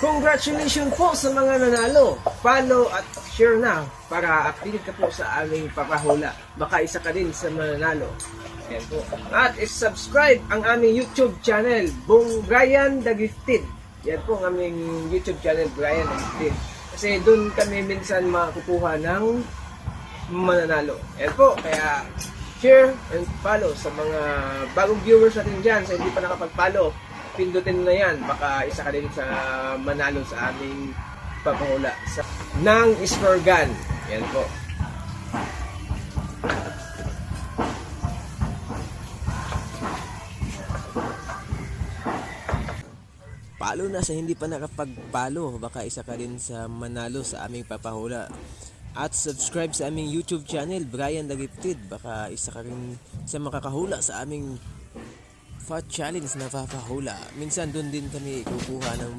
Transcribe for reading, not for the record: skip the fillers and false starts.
Congratulations po sa mga nanalo. Follow at share na para updated ka po sa aming papahula. Baka isa ka din sa mananalo. Ayan po. At subscribe ang aming YouTube channel, Bong Brian the Gifted. Yan po ang aming YouTube channel, Brian the Gifted. Kasi doon kami minsan makukuha ng mananalo. Ayan po. Kaya share and follow sa mga bagong viewers natin dyan. Sa hindi pa nakapag-follow, pindutin na yan. Baka isa ka din sa manalo sa aming papahula ng score gun. Yan po. Palo na sa hindi pa nakapag-follow. Baka isa ka din sa manalo sa aming papahula. At subscribe sa aming YouTube channel, Brian the Gifted. Baka isa ka rin sa makakahula sa aming Fat Challenge na papahula. Minsan doon din kami kukuha ng